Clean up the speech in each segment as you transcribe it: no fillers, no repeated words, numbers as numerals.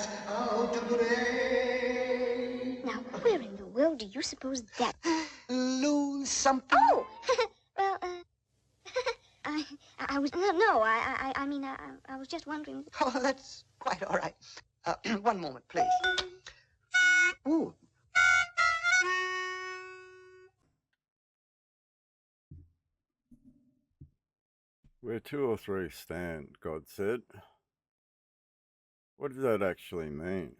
Out of the rain. Now, where in the world do you suppose that... Lose something? Oh! Well, I, I was... No, I mean, I was just wondering... Oh, that's quite all right. One moment, please. Ooh. Where two or three stand, God said. What does that actually mean?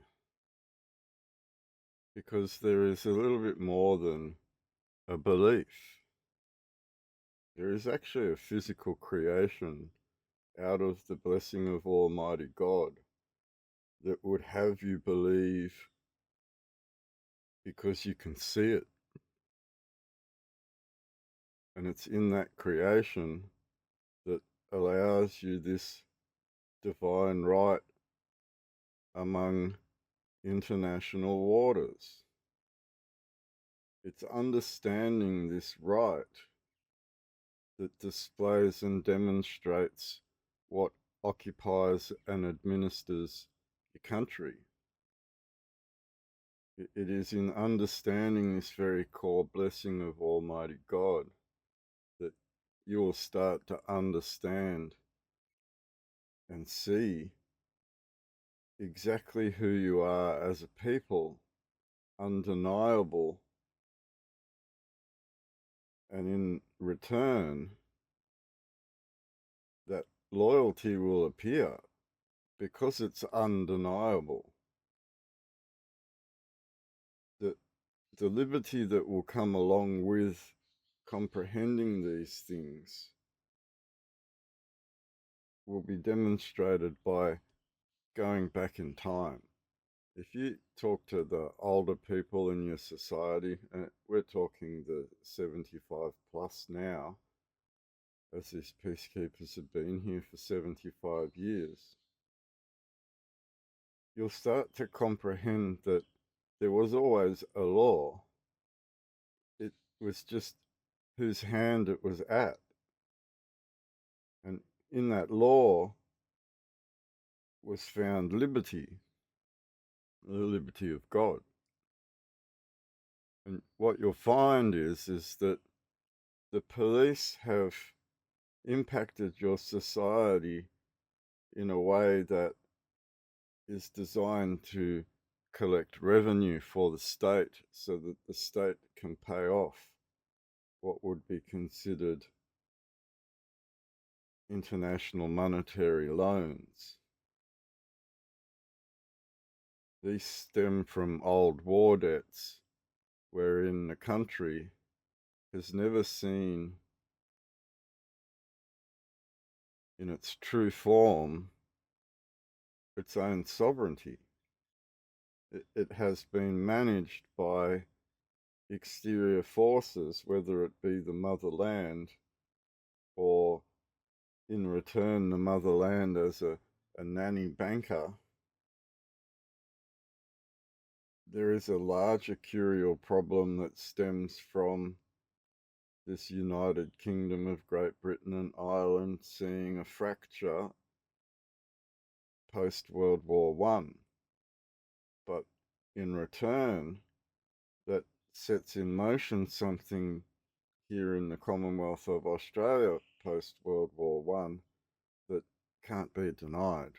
Because there is a little bit more than a belief. There is actually a physical creation out of the blessing of Almighty God that would have you believe because you can see it. And it's in that creation that allows you this divine right among international waters. It's understanding this right that displays and demonstrates what occupies and administers your country. It is in understanding this very core blessing of Almighty God that you will start to understand and see exactly who you are as a people, undeniable, and in return, that loyalty will appear because it's undeniable. The liberty that will come along with comprehending these things will be demonstrated by going back in time. If you talk to the older people in your society, and we're talking the 75 plus now, as these peacekeepers have been here for 75 years, you'll start to comprehend that there was always a law. It was just whose hand it was at. And in that law was found liberty, the liberty of God. And what you'll find is that the police have impacted your society in a way that is designed to collect revenue for the state so that the state can pay off what would be considered international monetary loans. These stem from old war debts wherein the country has never seen in its true form its own sovereignty. It has been managed by exterior forces, whether it be the motherland or in return the motherland as a nanny banker. There is a larger curial problem that stems from this United Kingdom of Great Britain and Ireland seeing a fracture post-World War One. But in return, that sets in motion something here in the Commonwealth of Australia post-World War One that can't be denied.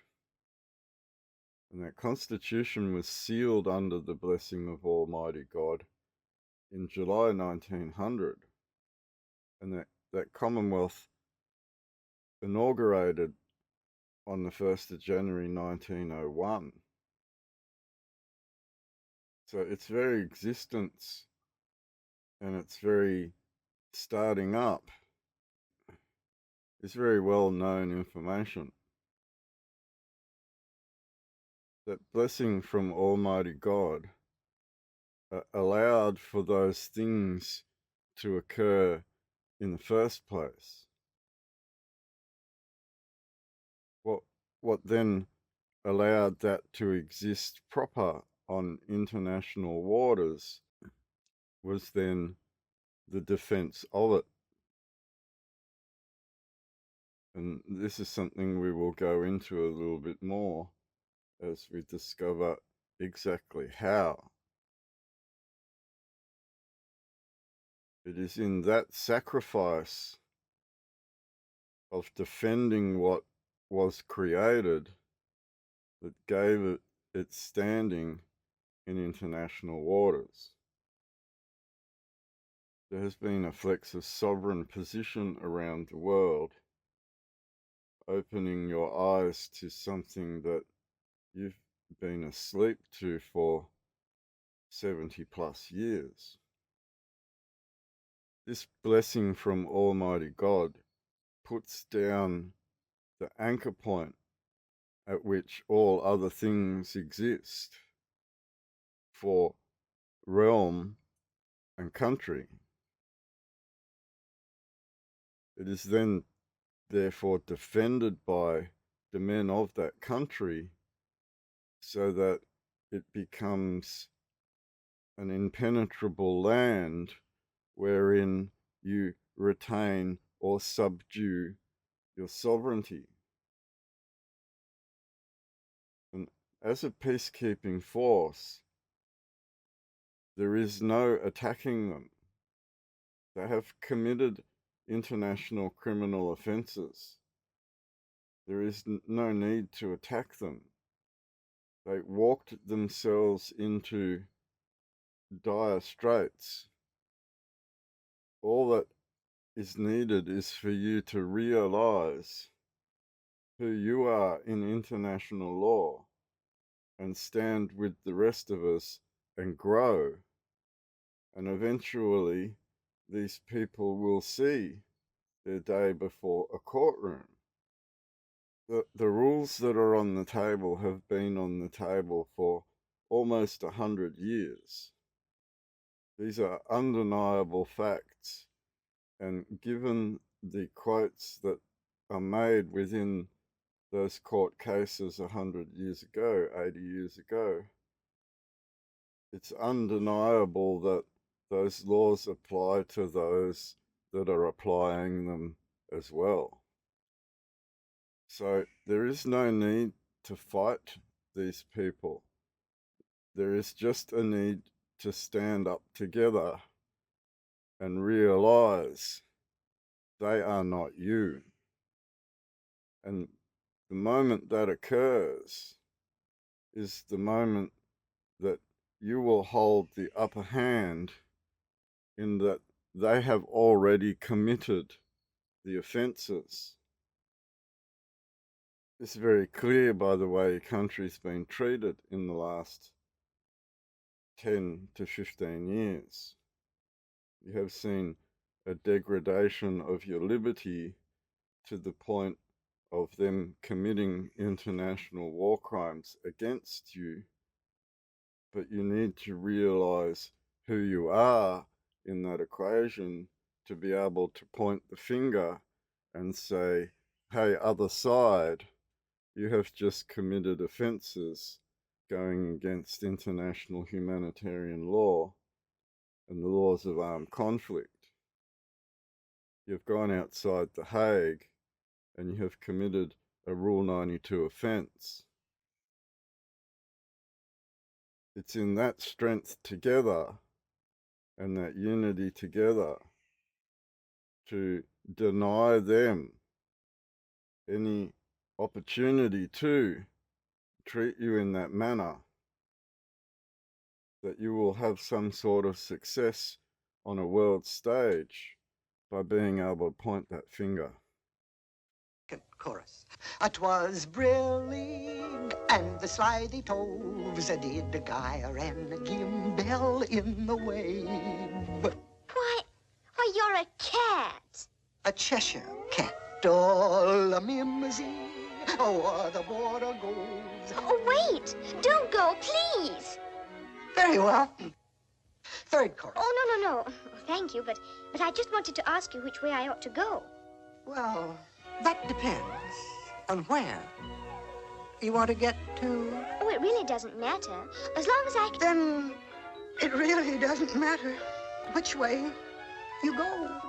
And that constitution was sealed under the blessing of Almighty God in July 1900. And that Commonwealth inaugurated on the 1st of January 1901. So its very existence and its very starting up is very well known information. That blessing from Almighty God allowed for those things to occur in the first place. What then allowed that to exist proper on international waters was then the defense of it. And this is something we will go into a little bit more as we discover exactly how. It is in that sacrifice of defending what was created that gave it its standing in international waters. There has been a flex of sovereign position around the world, opening your eyes to something that you've been asleep to for 70 plus years. This blessing from Almighty God puts down the anchor point at which all other things exist for realm and country. It is then therefore defended by the men of that country so that it becomes an impenetrable land wherein you retain or subdue your sovereignty. And as a peacekeeping force, there is no attacking them. They have committed international criminal offenses. There is no need to attack them. They walked themselves into dire straits. All that is needed is for you to realize who you are in international law and stand with the rest of us and grow. And eventually, these people will see their day before a courtroom. The rules that are on the table have been on the table for almost 100 years. These are undeniable facts, and given the quotes that are made within those court cases 100 years ago, 80 years ago, it's undeniable that those laws apply to those that are applying them as well. So there is no need to fight these people. There is just a need to stand up together and realize they are not you. And the moment that occurs is the moment that you will hold the upper hand, in that they have already committed the offences. It's very clear by the way a country's been treated in the last 10 to 15 years. You have seen a degradation of your liberty to the point of them committing international war crimes against you. But you need to realize who you are in that equation to be able to point the finger and say, hey, other side, you have just committed offenses going against international humanitarian law and the laws of armed conflict. You've gone outside The Hague and you have committed a Rule 92 offence. It's in that strength together and that unity together to deny them any opportunity to treat you in that manner, that you will have some sort of success on a world stage by being able to point that finger. Chorus. It was brilliant, and the slithy toves did the gyre and the gimble in the wave. Why, you're a cat. A Cheshire cat, all a mimsy, o'er the border goes. Oh, wait. Don't go, please. Very well. Third chorus. Oh, no. Thank you, but I just wanted to ask you which way I ought to go. Well, that depends on where you want to get to. Oh, it really doesn't matter. As long as I can... Then it really doesn't matter which way you go.